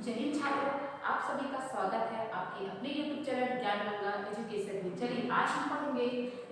जय हिंद छात्रों, आप सभी का स्वागत है आपके अपने YouTube चैनल ज्ञान गंगा एजुकेशन में। चलिए आज हम पढ़ेंगे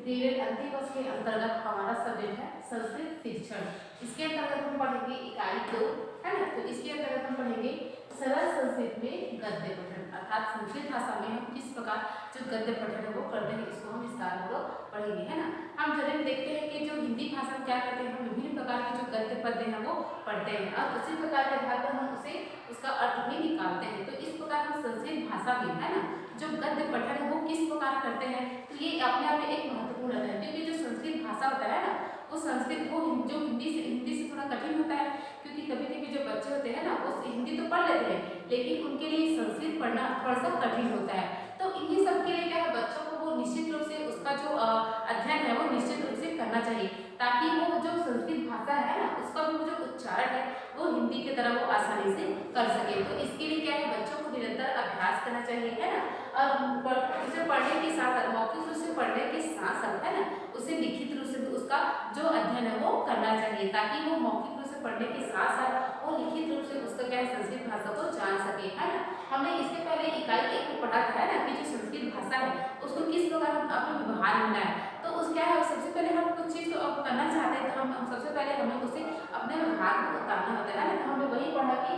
धीरे अंतिम वर्ष के अंतर्गत हमारा सब्जेक्ट है संस्कृत शिक्षण। इसके अंतर्गत हम पढ़ेंगे इकाई 2, है ना। तो इसके अंतर्गत हम पढ़ेंगे सरल संस्कृत में गद्य पठन, अर्थात संस्कृत भाषा में हम किस प्रकार जो गद्य पठन है वो करते हैं, इसको हम विस्तार पूर्वक पढ़ेंगे, है ना। हम जरूर देखते हैं कि जो हिंदी भाषा में क्या करते हैं, हम विभिन्न प्रकार के जो गद्य पद्य हैं वो पढ़ते हैं और उसी प्रकार के आधार पर हम उसे उसका अर्थ भी निकालते हैं। तो इस प्रकार हम संस्कृत भाषा में, है ना, जो गद्य पठन है वो किस प्रकार करते हैं, तो ये अपने आप में एक महत्वपूर्ण है, क्योंकि जो संस्कृत भाषा होता है ना, वो संस्कृत वो जो हिंदी से थोड़ा कठिन होता है, क्योंकि कभी कभी जो बच्चे होते हैं ना वो हिंदी तो पढ़ लेते हैं लेकिन उनके लिए संस्कृत पढ़ना थोड़ा सा कठिन होता है। तो इन्हीं सब के लिए क्या है, बच्चों को वो निश्चित रूप से उसका जो अध्ययन है वो निश्चित रूप से करना चाहिए, ताकि वो जो संस्कृत भाषा है ना उसका भी जो उच्चारण है वो हिंदी की तरह वो आसानी से कर सके। तो इसके लिए क्या है, बच्चों को निरंतर अभ्यास करना चाहिए, है ना। और उसे पढ़ने के साथ मौखिक रूप से पढ़ने के साथ साथ, है ना, उसे लिखित रूप से भी उसका जो अध्ययन है वो करना चाहिए, ताकि वो मौखिक रूप से पढ़ने के साथ साथ वो लिखित रूप से उसका क्या है संस्कृत भाषा को जान सके, है ना। हमने इससे पहले इकाई 1 में पढ़ा था, है ना, कि जो संस्कृत भाषा है उसको किस प्रकार अपने व्यवहार में लाए। तो उस क्या है, सबसे पहले हम कुछ चीज़ करना चाहते हैं तो हम सबसे पहले हमें उसे अपने व्यवहार में उतारना होता है ना। तो हमने वही पढ़ा कि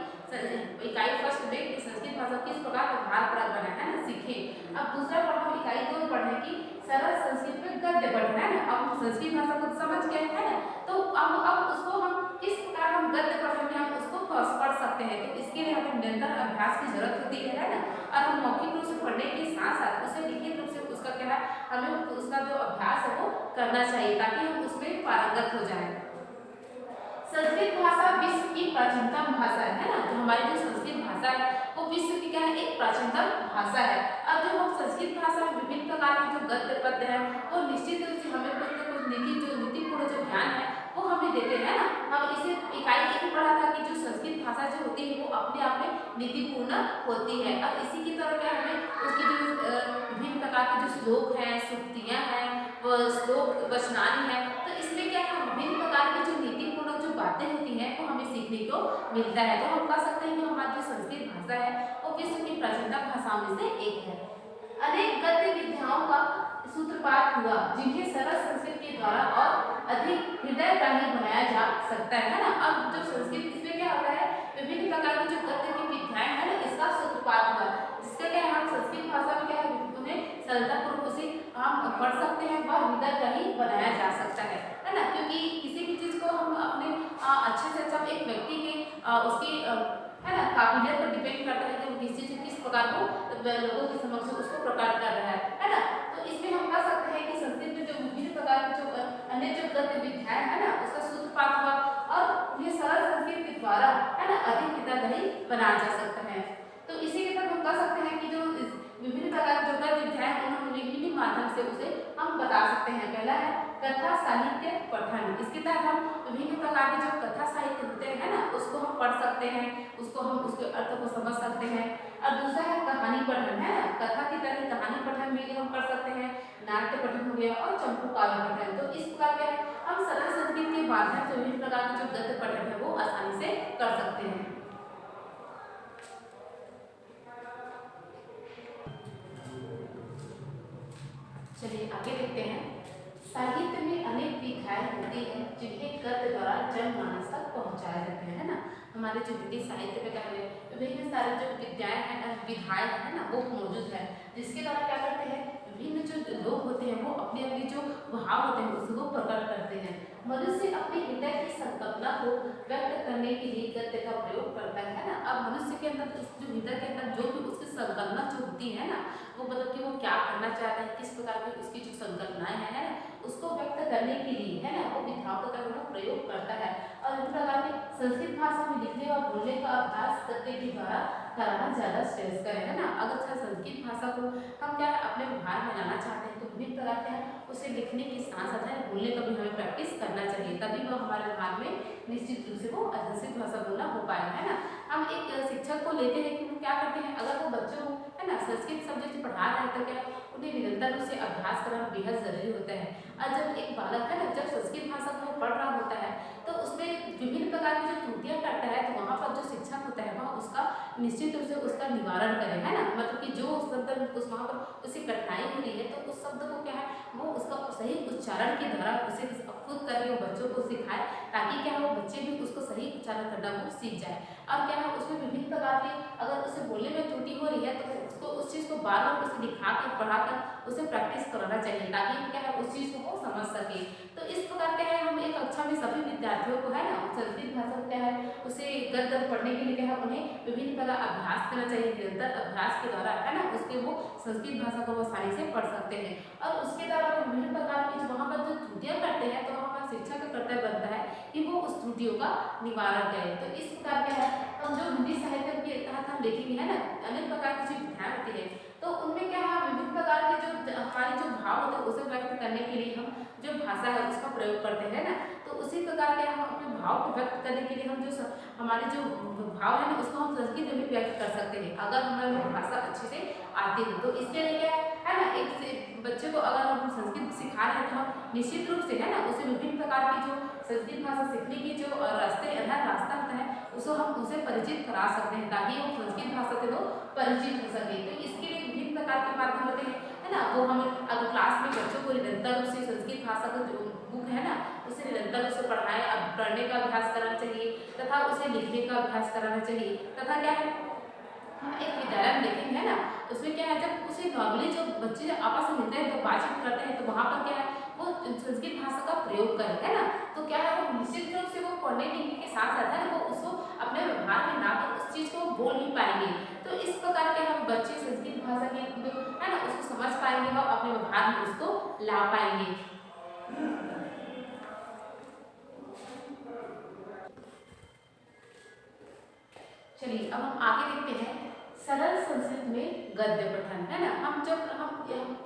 इकाई फर्स्ट में कि संस्कृत भाषा किस प्रकार व्यवहार परक बना है ना, सीखे। अब दूसरा पढ़ा हम इकाई 2 में पढ़े कि सरल संस्कृत में गद्य पठन, है ना। अब हम संस्कृत भाषा को समझ गए, है ना, तो अब उसको हम किस प्रकार हम गद्य पठन में हम उसको पढ़ सकते हैं। तो इसके लिए हमें निरंतर अभ्यास की जरूरत होती है ना। और हम मौखिक रूप से पढ़ने के साथ साथ उसे लिखित रूप से उसका क्या है, हमें उसका जो अभ्यास है वो करना चाहिए, ताकि हम उसमें पारंगत हो जाएं। संस्कृत भाषा विश्व की प्राचीनतम भाषा है ना। तो हमारी जो संस्कृत भाषा है वो विश्व की क्या है, एक प्राचीनतम भाषा है। अब जो हम संस्कृत भाषा में विभिन्न प्रकार के जो गद्य पद्य है वो निश्चित रूप से हमें कुछ न कुछ नीतिपूर्ण जो ज्ञान है वो हमें देते हैं ना। हम इसे इकाई 1 में पढ़ा था कि जो संस्कृत भाषा जो होती है वो अपने आप में नीतिपूर्ण होती है। अब इसी की तरह क्या हमें उसकी जो विभिन्न प्रकार के जो श्लोक हैं, सूक्तियाँ हैं, श्लोक वचनानी है, तो इसमें क्या है विभिन्न प्रकार की जो नीतिपूर्ण जो बातें होती हैं वो हमें सीखने को मिलता है। तो हम कह सकते हैं कि हमारी जो संस्कृत भाषा है वो विश्व की प्राचीनतम भाषाओं में से एक है। अनेक गद्य विद्याओं का सूत्रपात हुआ जिन्हें सरल संस्कृत के द्वारा और अधिक हृदयग्राही बनाया जा सकता है ना। अब जो संस्कृत इसमें क्या होता है, विभिन्न प्रकार की जो गद्य की विद्याएं है ना इसका सूत्रपात हुआ, जिसका क्या है हम संस्कृत भाषा में क्या है उन्हें सरलतापूर्वक उसे हम पढ़ सकते हैं और हृदयग्राही बनाया जा सकता है ना। क्योंकि किसी भी चीज को हम अपने अच्छे से अच्छा एक व्यक्ति के उसकी है ना काबिलियत पर डिपेंड करता है कि वो किस चीज किस प्रकार को लोगों के समक्ष उसको प्रकट कर रहा है ना। तो इसमें हम कह सकते हैं कि संस्कृत में जो विभिन्न प्रकार के जो अन्य जो गद्य विद्याएं है ना उसका सूत्रपात हुआ और ये सरल संस्कृत के द्वारा है ना अधिक हृदयग्राही बनाया जा सकता है। तो इसी के तहत हम कह सकते हैं कि जो विभिन्न प्रकार के जो गद्य विद्याएं उन्होंने विभिन्न माध्यम से उसे हम बता सकते हैं। पहला है कथा साहित्य पठन, इसके तहत हम विभिन्न प्रकार के जो कथा साहित्य होते हैं ना उसको हम पढ़ सकते हैं, उसको हम उसके अर्थ को समझ सकते हैं। और दूसरा है कहानी पठन, है ना, कथा की तरह कहानी पठन भी हम कर सकते हैं, नाट्य पठन हो गया और चंपू काव्य पठन। तो इस प्रकार के हम सरल संस्कृत के माध्यम से विभिन्न प्रकार के जो गद्य पठन है वो आसानी से कर सकते हैं। चलिए आगे देखते हैं। साहित्य में अनेक विधाएं होती हैं जिन्हें गद्य द्वारा जनमानस तक पहुंचाया जाता है ना। हमारे जो हिंदी साहित्य में क्या है विभिन्न सारे जो विद्याएं हैं विधाएं है ना वो मौजूद है, जिसके द्वारा क्या करते हैं विभिन्न जो लोग होते हैं वो अपने अपने जो भाव होते हैं उसको प्रकट करते हैं। मनुष्य अपने हृदय की संकल्पना को व्यक्त करने के लिए गद्य का प्रयोग करता है ना। अब मनुष्य के अंदर जो हृदय के अंदर जो भी उसकी संकल्पना जो होती है ना वो मतलब कि वो क्या करना चाहता है, किस प्रकार की उसकी जो संकल्पनाएं हैं ना उसको व्यक्त करने के लिए है ना वो विधाओं का प्रयोग करता है। और इस प्रकार की संस्कृत भाषा में लिखने और बोलने का अभ्यास गद्य के द्वारा कराना ज्यादा श्रेयस्कर है ना। अगर संस्कृत भाषा को हम क्या है अपने व्यवहार में लाना चाहते हैं तो विभिन्न प्रकार के उसे लिखने के साथ साथ है बोलने का भी हमें प्रैक्टिस करना चाहिए, तभी वो हमारे व्यवहार में निश्चित रूप से वो संस्कृत भाषा बोलना हो पाएगा, है ना। हम एक शिक्षक को लेते हैं कि वो क्या करते हैं, अगर वो बच्चों को है ना संस्कृत सब्जेक्ट पढ़ा रहे हैं तो क्या उन्हें निरंतर रूप से अभ्यास करना बेहद जरूरी होता है। और जब एक बालक है ना जब संस्कृत भाषा को पढ़ रहा होता है तो उसमें विभिन्न प्रकार की जो त्रुटियां करता है तो वहाँ पर जो शिक्षक होता है वह उसका निश्चित रूप से उसका निवारण करें, है ना। मतलब कि जो शब्द उस वहाँ पर उसे कठिनाई हो रही है तो उस शब्द को क्या है वो उसका सही उच्चारण के द्वारा उसे खुद करके वो बच्चों को सिखाए, ताकि क्या है वो बच्चे भी उसको सही उच्चारण करना वो सीख जाए। और क्या है उसमें विभिन्न प्रकार के अगर उसे बोलने में त्रुटि हो रही है तो उसको उस चीज़ को बार बार उसे दिखा कर पढ़ा कर उसे प्रैक्टिस कराना चाहिए, ताकि क्या है उस चीज़ को वो समझ सके। तो इस प्रकार क्या है हम एक कक्षा में सभी विद्यार्थियों को है ना संस्कृत भाषा को क्या है उसे गद्य पढ़ने के लिए क्या है उन्हें विभिन्न प्रकार अभ्यास करना चाहिए। निरंतर अभ्यास के द्वारा है ना उसके वो संस्कृत भाषा को वो आसानी से पढ़ सकते हैं। और उसके द्वारा वो विभिन्न प्रकार की वहाँ पर जो त्रुटियाँ करते हैं तो वहाँ पर शिक्षक का कर्तव्य बनता है कि वो उस त्रुटियों का निवारण करे। तो इस प्रकार क्या है हम जो हिंदी साहित्य के तहत हम देखेंगे है ना अनेक प्रकार की जो विधाएं होती है तो उनमें क्या है विभिन्न प्रकार के जो हमारे जो भाव होते हैं उसे व्यक्त करने के लिए हम जो भाषा है उसका प्रयोग करते हैं ना। तो उसी प्रकार के हम अपने भाव को व्यक्त करने के लिए हम जो हमारे जो भाव है ना उसको हम संस्कृत में भी व्यक्त कर सकते हैं अगर हमें भाषा अच्छे से आती है। तो इसके लिए क्या है ना एक बच्चे को अगर हम संस्कृत सिखा रहे हैं तो हम निश्चित रूप से है ना उसे विभिन्न प्रकार की जो संस्कृत भाषा सीखने की जो रास्ता होता है उसको हम उसे परिचित करा सकते हैं, ताकि वो संस्कृत भाषा से वो परिचित हो सके। तो इसके लिए विभिन्न प्रकार के माध्यम होते हैं है ना वो हम अगर क्लास में बच्चों को निरंतर रूप से संस्कृत भाषा का जो बुक है ना उसे निरंतर उसे पढ़ाएं, अब पढ़ने का अभ्यास करना चाहिए तथा उसे लिखने का अभ्यास कराना चाहिए। तथा क्या है हम एक विद्यालय में देखेंगे है ना उसमें क्या है जब उसे नॉर्मली जो बच्चे आपस में मिलते हैं तो बातचीत करते हैं तो वहाँ पर क्या है वो संस्कृत भाषा का प्रयोग करें है ना। तो क्या है वो निश्चित रूप से वो पढ़ने लिखने के साथ साथ है ना वो उसको अपने व्यवहार में ना कर उस चीज़ को बोल नहीं पाएंगे। तो इस प्रकार के हम बच्चे संस्कृत भाषा के जो है ना उसको समझ पाएंगे व अपने व्यवहार में उसको ला पाएंगे। चलिए अब हम आगे देखते हैं सरल संस्कृत में गद्य पठन है ना। हम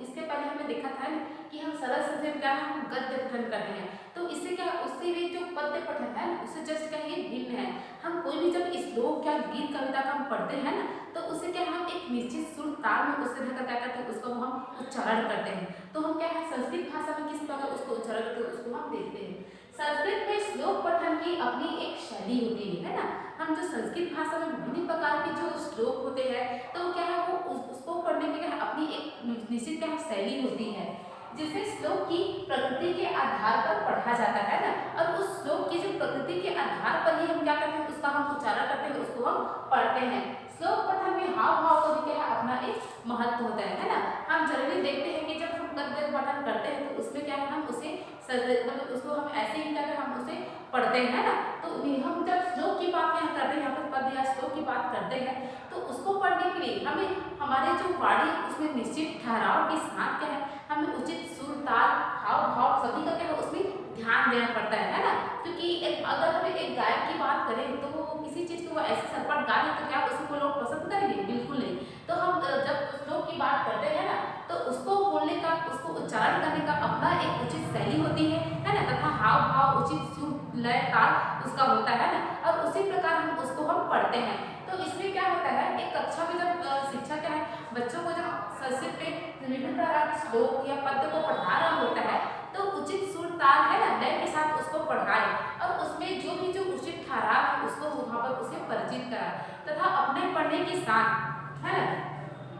इसके पहले हमने देखा था ना कि हम सरल संस्कृत क्या है हम गद्य पठन करते हैं। तो इससे क्या उससे भी जो पद्य पठन है उससे जस्ट क्या ये भिन्न है। हम कोई भी जब श्लोक या गीत कविता का हम पढ़ते हैं ना तो उससे क्या हम एक निश्चित सुर ताल में उससे रहकर क्या करते हैं उसको हम उच्चारण करते हैं। तो हम क्या है संस्कृत भाषा में किस प्रकार उसको उच्चारण करते हैं उसको हम देखते हैं। संस्कृत में श्लोक पठन की अपनी एक शैली होती है ना। हम जो संस्कृत भाषा में विभिन्न प्रकार के जो श्लोक होते हैं तो क्या है वो उसको पढ़ने के लिए अपनी एक निश्चित क्या शैली होती है जिसे श्लोक की प्रकृति के आधार पर पढ़ा जाता है ना। और उस श्लोक की जो प्रकृति के आधार पर ही हम क्या करते हैं उसका हम उच्चारण करते हैं उसको हम पढ़ते हैं। श्लोक पठन में हाव भाव का भी क्या है अपना एक महत्व होता है ना। हम जनरली देखते हैं कि जब हम गद्य पठन करते हैं तो उसमें क्या है हम उसे मतलब उसको हम ऐसे ही क्या हम उसे पढ़ते हैं ना। तो हम जब श्लोक की बात यहाँ करते हैं यहाँ पर पद या श्लोक की बात करते हैं तो उसको पढ़ने के लिए हमें हमारे जो वाणी उसमें निश्चित ठहराव के साथ क्या है हमें उचित सुर ताल हाव भाव सभी का क्या है उसमें ध्यान देना पड़ता है ना। क्योंकि अगर हमें एक गायक की बात करें तो वो किसी चीज़ को वो ऐसे सरपट गा ले तो क्या उसको कोई लोग पसंद करेंगे, बिल्कुल नहीं। तो हम जब श्लोक की बात करते हैं ना तो उसको बोलने का उसको उच्चारण करने का अपना एक उचित शैली होती है ना। तथा हाव भाव उचित सुर लय ताल उसका होता है ना। और उसी प्रकार हम उसको हम पढ़ते हैं। तो इसमें क्या होता है एक कक्षा में जब शिक्षक क्या है बच्चों को जब संस्कृत में विभिन्न प्रकार के श्लोक या पद्य को पढ़ा रहा होता है तो उचित सुर ताल है ना लय के साथ उसको पढ़ाए और उसमें जो भी जो उचित ठहराव है उसको वहाँ पर उसे परिचित कराए तथा अपने पढ़ने के साथ है ना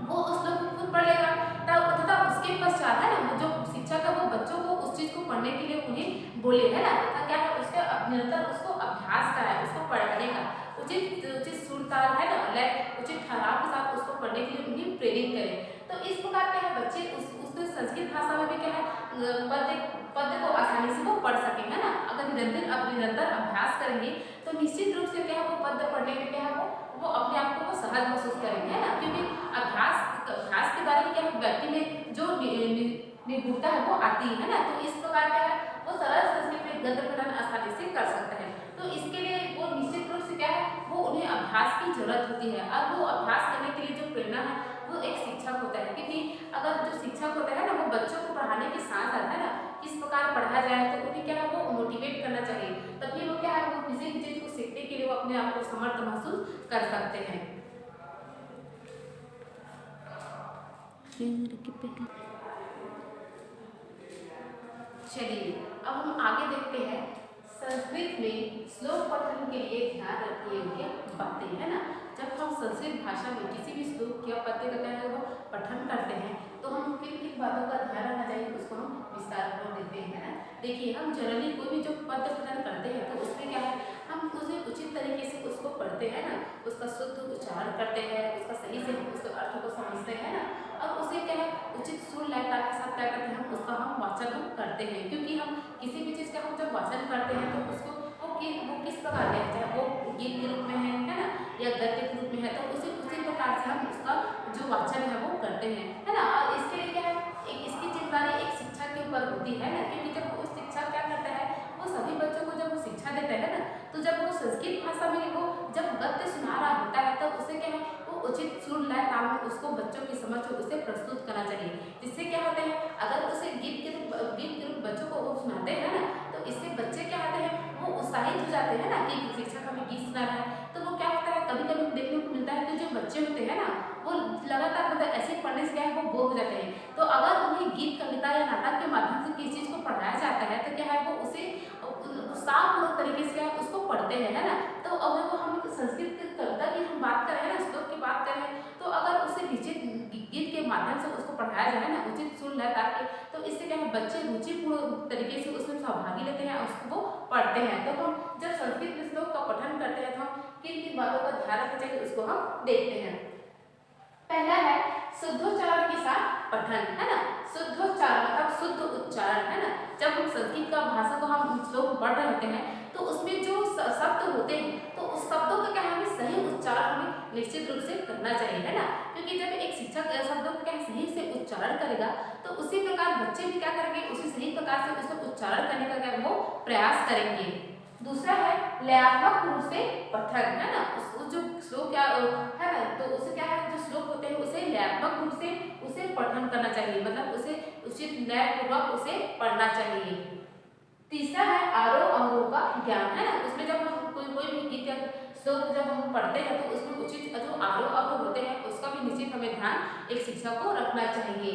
वो उस लोग को खुद पढ़ेगा तथा उसके पश्चात है ना जो शिक्षक है वो बच्चों को उस चीज़ को पढ़ने के लिए उन्हें बोले है ना। तथा क्या है उसके निरंतर उसको अभ्यास कराए उसको पढ़ने का उचित उचित सुर ताल है ना लय उचित ठहराव के साथ उसको पढ़ने के लिए उन्हें प्रेरित करें। तो इस प्रकार क्या है बच्चे उस संस्कृत भाषा में भी क्या है पद्य को आसानी से वो पढ़ सकें है ना। अगर निरंतर अभ्यास करेंगे तो निश्चित रूप से क्या है वो पद्य पढ़ने में क्या है वो अपने आप को वो सहज महसूस करेंगे है ना। क्योंकि अभ्यास के द्वारा ही क्या है व्यक्ति में जो निपुणता है वो आती है ना। तो इस प्रकार क्या है वो सरल संस्कृत में गद्य पठन आसानी से कर सकता है। तो इसके लिए वो निश्चित रूप से क्या है वो उन्हें अभ्यास की जरूरत होती है। और वो अभ्यास करने के लिए जो प्रेरणा है वो एक शिक्षक होता है। क्योंकि अगर जो शिक्षक होता है ना वो बच्चों को पढ़ाने के साथ साथ है ना किस प्रकार पढ़ा जाए तो उन्हें क्या है वो मोटिवेट करना चाहिए। तभी वो क्या है वो किसी भी चीज़ को सीखने के लिए वो अपने आप को समर्थ महसूस कर सकते हैं। चलिए अब हम आगे देखते हैं संस्कृत में श्लोक पठन के लिए ध्यान रखिए उनके बातें है ना। जब हम संस्कृत भाषा में किसी भी श्लोक या पद्य का क्या है वो पठन करते हैं तो हम किन किन बातों का ध्यान रखना चाहिए उसको हम विस्तार कर देते हैं ना। देखिए हम जनरली कोई भी जो पद्य पठन करते हैं तो उसमें क्या है हम उसे उचित तरीके से उसको पढ़ते हैं ना, उसका शुद्ध उच्चारण करते हैं, उसका सही से उसके अर्थ को समझते हैं ना, और उसे क्या है उचित सुर लयता के साथ क्या करते हैं हम उसका हम वाचन हम करते हैं। क्योंकि हम किसी भी चीज़ का हम जब वाचन करते हैं तो उसको वो किस प्रकार का है, चाहे वो गीत के रूप में है ना, या गद्य के रूप में है, तो उसी प्रकार से हम उसका जो वाचन है वो करते हैं, है ना। और इसके लिए क्या है एक इसकी जिम्मेदारी एक शिक्षक के ऊपर होती है ना, क्योंकि जब वो शिक्षक क्या करता है वो सभी बच्चों को जब वो शिक्षा देता है ना, तो जब वो संस्कृत भाषा में वो जब गद्य सुना रहा होता है तो उसे क्या है वो उचित सुर लय ताल में उसको बच्चों के समक्ष उसे प्रस्तुत करना चाहिए। जिससे क्या होता है अगर उसे गीत के रूप बच्चों को वो सुनाते हैं ना तो इससे बच्चे क्या होते हैं वो उत्साहित हो जाते हैं ना कि शिक्षक हमें गीत सुना रहा है। तो वो क्या होता है कभी कभी देखने को मिलता है कि जो बच्चे होते हैं ना वो लगातार मतलब ऐसे पढ़ने से क्या है वो बोर हो जाते हैं। तो अगर उन्हें गीत कविता या नाटक के माध्यम से किसी चीज़ को पढ़ाया जाता है तो क्या है वो उसे उत्साहपूर्ण तरीके से उसको पढ़ते हैं, है ना। तो अगर वो हम संस्कृत की कविता की हम बात करें ना, श्लोक की बात करें, तो अगर उसे निश्चित गीत के माध्यम से उसको पढ़ाया जाए ना उचित सुर लय ताल के, तो इससे क्या है बच्चे रुचिपूर्ण तरीके से उसमें सहभागी लेते हैं और उसको वो पढ़ते हैं। तो हम जब संस्कृत में श्लोक का पठन करते हैं तो हम किन किन बातों का ध्यान रखना चाहिए उसको हम देखते हैं। पहला है शुद्धोच्चारण के साथ पठन, है ना। शुद्धोच्चारण मतलब शुद्ध उच्चारण, है ना। जब हम संस्कृत का भाषा को हम श्लोक पढ़ रहे होते हैं तो उसमें जो शब्द होते हैं तो उस शब्दों का क्या हमें सही उच्चारण हमें निश्चित रूप से करना चाहिए, है ना। क्योंकि जब एक शिक्षक शब्दों का क्या सही से उच्चारण करेगा तो उसी प्रकार बच्चे भी क्या करेंगे उसी सही प्रकार से उसको उच्चारण करने का क्या वो प्रयास करेंगे। दूसरा है लयात्मक रूप से पठन, है ना। उस जो श्लोक क्या है ना तो उसे क्या है जो श्लोक होते हैं उसे लयात्मक रूप से उसे पठन करना चाहिए, मतलब उसे उचित लय पूर्वक उसे पढ़ना चाहिए। तीसरा है आरोह अवरोह का ज्ञान, है ना। उसमें जब हम कोई भी गीत या श्लोक जब हम पढ़ते हैं तो उसमें उचित जो आरोह अवरोह होते हैं उसका भी निश्चित हमें ध्यान एक शिक्षक को रखना चाहिए।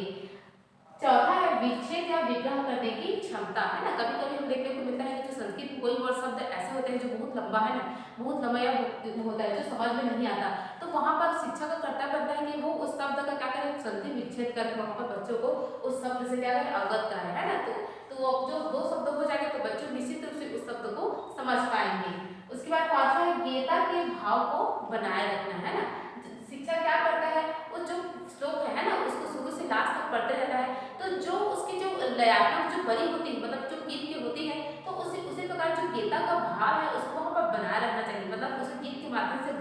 चौथा है विच्छेद या विग्रह करने की क्षमता, है ना। कभी कभी हम देखने को मिलता है कि जो संस्कृत में कोई वर्ड शब्द ऐसे होते हैं जो बहुत लंबा है ना, बहुत लंबा या होता है जो समझ में नहीं आता, तो वहाँ पर शिक्षक का कर्तव्य बनता है कि वो उस शब्द का क्या करें संधि विच्छेद करके वहाँ पर बच्चों को उस शब्द से क्या करें अवगत कराए, है ना। तो अब जो दो शब्द हो जाएंगे तो बच्चे निश्चित रूप से उस शब्द को समझ पाएंगे। उसके बाद पांचवा है गेयता के भाव को बनाए रखना, है ना। शिक्षक क्या करता है वो जो श्लोक है ना उसको शुरू से लास्ट तक पढ़ते रहता है, तो जो उसकी जो लयात्मक जो बड़ी होती है मतलब जो गीत की होती है तो उसी प्रकार जो गेयता का भाव है उसको वहाँ पर बनाए रखना चाहिए। मतलब उसे गीत के माध्यम से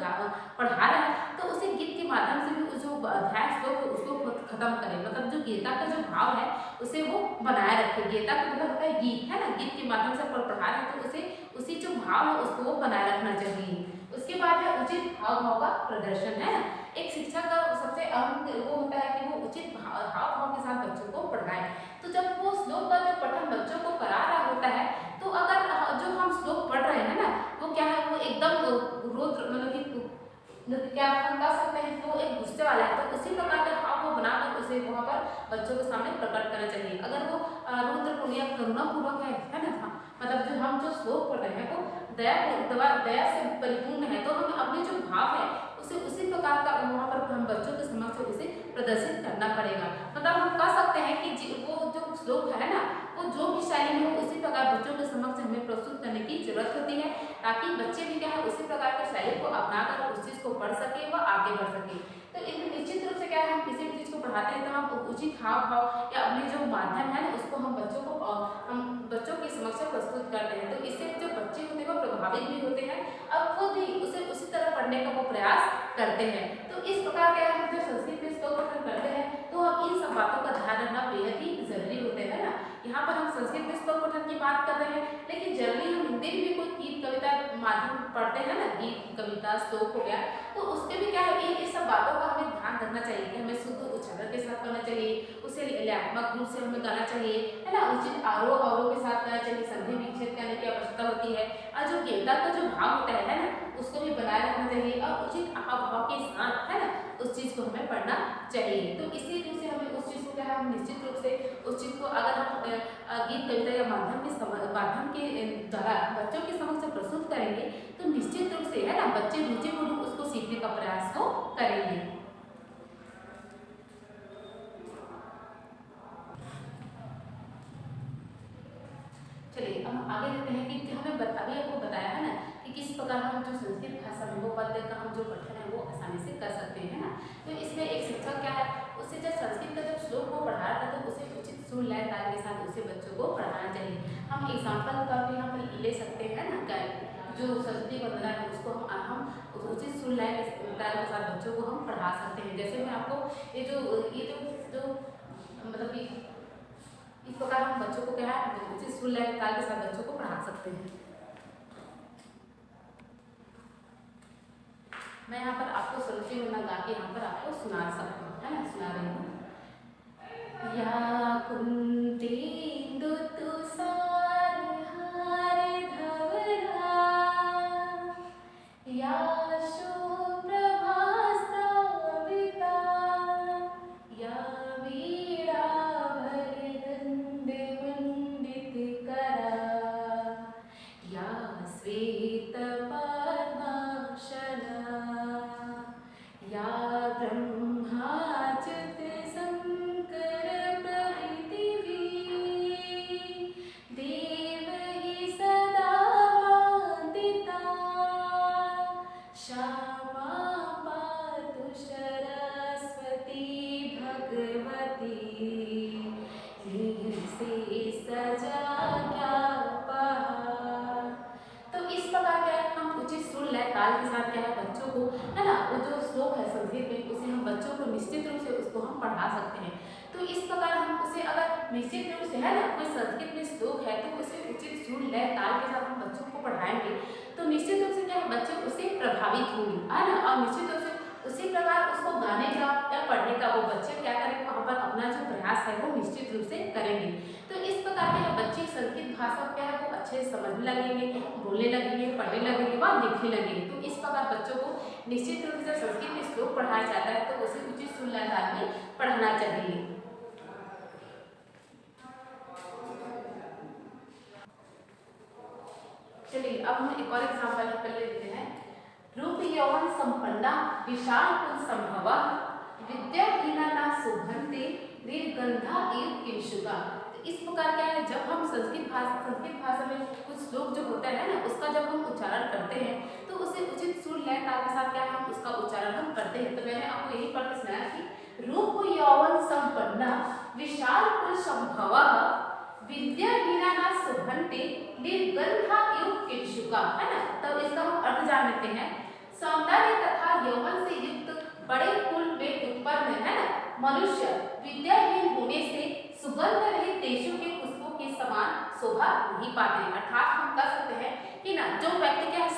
पढ़ा रहा है तो उसे गीत के माध्यम से भी जो अध्याय श्लोक है उसको खत्म करें, मतलब जो गेयता का जो भाव है उसे वो बनाए रखे। गेयता का मतलब होता है गीत, है ना। गीत के माध्यम से पढ़ा रहे हैं तो उसे उसी जो भाव है उसको वो बनाए रखना चाहिए। उसके बाद है उचित हाव भाव का प्रदर्शन, है ना। एक शिक्षक का सबसे अहम वो होता है कि वो उचित हाव भाव के साथ बच्चों को पढ़ाए। तो जब वो श्लोक का जो पठन बच्चों को करा रहा होता है तो अगर जो हम श्लोक पढ़ रहे हैं ना वो क्या है वो एकदम रौद्र मतलब क्या हम कह सकते हैं तो एक गुस्से वाला है तो उसी प्रकार के हाव भाव बनाकर उसे वहाँ पर बच्चों के सामने प्रकट करना चाहिए। अगर वो रुद्रपूर्ण या करुणापूर्वक है ना, मतलब जो हम जो श्लोक पढ़ रहे हैं वो दया से परिपूर्ण है तो हमें अपने जो भाव है उसे उसी प्रकार का वहाँ पर हम बच्चों के समक्ष उसे प्रदर्शित करना पड़ेगा। मतलब हम कह सकते हैं कि वो जो श्लोक है ना वो जो भी शैली में हो उसी प्रकार बच्चों के समक्ष हमें प्रस्तुत करने की जरूरत होती है ताकि बच्चे भी क्या है उसी प्रकार की शैली को अपनाकर उस चीज़ को पढ़ सके व आगे बढ़ सके। तो इन निश्चित रूप से क्या है हम किसी भी चीज़ को पढ़ाते हैं तो हम उचित हाव भाव या अपने जो माध्यम है ना उसको हम बच्चों के समक्ष प्रस्तुत करते हैं। तो इससे जो बच्चे होते हैं वो प्रभावित भी होते हैं और खुद ही उसे उसी तरह पढ़ने का वो प्रयास करते हैं। तो इस प्रकार के हम जो संस्कृत में श्लोक पठन करते हैं तो हम इन सब बातों का ध्यान रखना बेहद ही जरूरी होते हैं ना। यहाँ पर हम संस्कृत में श्लोक पठन की बात कर रहे हैं लेकिन जनरली हम हिंदी में भी कोई गीत कविता माध्यम पढ़ते हैं ना, गीत कविता श्लोक हो गया तो उसके भी क्या है ये सब बातों का हमें ध्यान रखना चाहिए कि हमें शुद्ध उच्चारण के साथ करना चाहिए, उसे लयात्मक रूप से हमें करना चाहिए, है ना। उचित आरोह अवरोह के साथ करना चाहिए, संधि विच्छेद करने की आवश्यकता होती है और जो गेयता का जो भाव होता है ना उसको भी बनाए रखना चाहिए और उचित हाव भाव के साथ है ना उस चीज़ को हमें पढ़ना चाहिए। तो इसी रूप से हमें उस चीज़ को क्या है हम निश्चित रूप से उस चीज़ को अगर हम गीत कविता या माध्यम के द्वारा बच्चों के समक्ष प्रस्तुत करेंगे तो निश्चित रूप से है ना बच्चे रुचिपूर्वक उसको सीखने का प्रयास प्रकार हम जो संस्कृत भाषा में वो पद्य का हम जो पठन है वो आसानी से कर सकते हैं ना। तो इसमें एक शिक्षक क्या है, उससे जब संस्कृत का जब श्लोक को पढ़ा रहा था तो उसे उचित सुर लय ताल के साथ उसे बच्चों को पढ़ाना चाहिए। हम एग्जाम्पल का भी यहाँ पर ले सकते हैं ना, जो सरस्वती वंदना है उसको हम उचित सुर लय ताल के साथ बच्चों को हम पढ़ा सकते हैं। जैसे मैं आपको ये जो मतलब कि इस प्रकार हम बच्चों को क्या है उचित सुर लय ताल के साथ बच्चों को पढ़ा सकते हैं। मैं यहाँ पर आपको सरस्वती वंदना गा के यहाँ पर आपको सुना सकती हूँ, है ना, सुना रही हूँ। या कुंतेन्दु तुषार हार धवला, या शुभ्रभास्त्रावृता, या वीणाभरदण्डमण्डितकरा, या श्वेतपद्मासना, या ब्रह्माच्युत शंकर प्रभृतिभिः देवैः सदा वन्दिता, क्षमा पातु सरस्वती भगवती, तो इस प्रकार क्या है हम उचित सुर लय ताल के साथ क्या है बच्चों को, है ना, वो जो श्लोक है संस्कृत में उसे हम बच्चों को निश्चित रूप से उसको हम पढ़ा सकते हैं। तो इस प्रकार हम उसे अगर निश्चित रूप से, है ना, कोई संस्कृत में श्लोक है तो उसे उचित सुर लय ताल के साथ हम बच्चों को पढ़ाएंगे तो निश्चित रूप से क्या है बच्चे उससे प्रभावित होंगे, है ना, और निश्चित रूप से उसी प्रकार उसको गाने का या पढ़ने का वो बच्चे क्या करेंगे वहाँ पर अपना जो प्रयास है वो निश्चित रूप से करेंगे। तो इस प्रकार के बच्चे संस्कृत भाषा क्या है वो अच्छे से समझने लगेंगे, बोलने लगेंगे, पढ़ने लगेंगे व लिखने लगेंगे। तो इस प्रकार बच्चों को निश्चित रूप से संस्कृत में श्लोक पढ़ाया जाता है तो उसे उचित सुर लय ताल में पढ़ाना चाहिए। चलिए अब हम एक और एग्जाम्पल कर लेते हैं। रूप यौवन संपन्ना विशाल कुल संभवा, विद्याहीना न शोभन्ते निर्गंधा एव केशुका। तो इस प्रकार क्या है जब हम संस्कृत भाषा में कुछ श्लोक जो होता है ना उसका जब हम उच्चारण करते हैं तो उसे उचित सुर लय ताल के साथ क्या है हम उसका उच्चारण हम करते हैं। तो मैंने आपको यही पढ़ के सुनाया कि रूप यौवन संपन्ना विशाल कुल संभवा, विद्याहीना न शोभन्ते निर्गंधा एव केशुका, है ना। तो इसका हम अर्थ जान लेते हैं। सौंदर्य तथा यौवन से युक्त बड़े कुल में उत्पन्न, है ना, मनुष्य विद्याहीन होने से सुगंध रहित देशों के पुष्पों के समान शोभा नहीं पाते। अर्थात हम कह सकते हैं कि ना जो व्यक्ति क्या है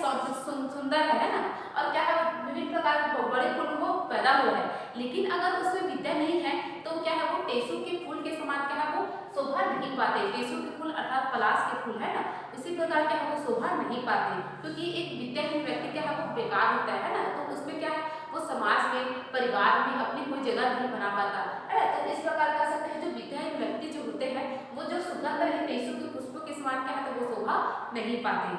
सुंदर है ना, और क्या है विभिन्न प्रकार के बड़े कुल वो पैदा हुआ है, लेकिन अगर उसमें विद्या नहीं है तो क्या है वो टेसू के फूल के समान क्या है वो शोभा नहीं पाते। टेसू के फूल अर्थात पलाश के फूल, है ना, उसी प्रकार क्या है वो शोभा नहीं पाते, क्योंकि एक विद्याहीन व्यक्ति क्या है वो बेकार होता है ना। तो उसमें क्या है वो समाज में परिवार में अपनी कोई जगह नहीं बना पाता, है ना। तो इस प्रकार कह सकते हैं जो विद्याहीन व्यक्ति जो होते हैं वो जो सुगंध रहित टेसू के पुष्पों के समान क्या है तो वो शोभा नहीं पाते।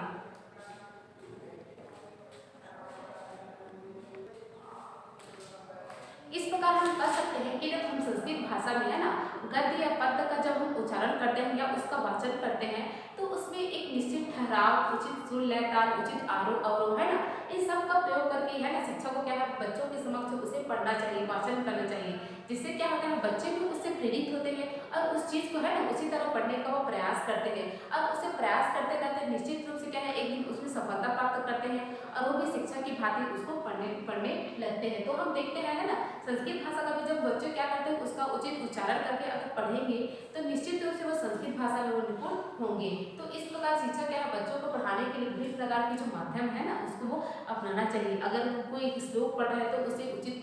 इस प्रकार हम कह सकते हैं कि जब हम संस्कृत भाषा में, है ना, गद्य या पद्य का जब हम उच्चारण करते हैं या उसका वाचन करते हैं तो उसमें एक निश्चित ठहराव, उचित सुर लय ताल, उचित आरोह अवरोह, है ना, इन सब का प्रयोग करके, है ना, शिक्षक को क्या है बच्चों के समक्ष उसे पढ़ना चाहिए, वाचन करना चाहिए, जिससे क्या होता है बच्चे भी उससे प्रेरित होते हैं और उस चीज़ को, है ना, उसी तरह पढ़ने का वो प्रयास करते हैं और उसे प्रयास करते करते निश्चित रूप से क्या है एक दिन उसमें सफलता प्राप्त करते हैं और वो भी शिक्षा की भांति उसको पढ़ने लगते हैं। तो हम देखते हैं, है ना, संस्कृत भाषा का भी जब बच्चे क्या करते हैं उसका उचित उच्चारण करके अगर पढ़ेंगे तो निश्चित रूप से वो संस्कृत भाषा में वो निपुण होंगे। तो इस प्रकार शिक्षा क्या है बच्चों को पढ़ाने के लिए विभिन्न प्रकार के जो माध्यम है ना उसको वो अपनाना चाहिए। अगर कोई श्लोक पढ़ रहा है तो उसे उचित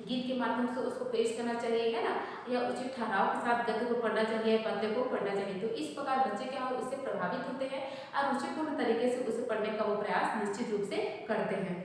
गीत के माध्यम से उसको पेश करना चाहिए, है ना, या उचित ठहराव के साथ गद्य को पढ़ना चाहिए, पद्य को पढ़ना चाहिए। तो इस प्रकार बच्चे क्या हो उससे प्रभावित होते हैं और रुचिपूर्ण तरीके से उसे पढ़ने का वो प्रयास निश्चित रूप से करते हैं।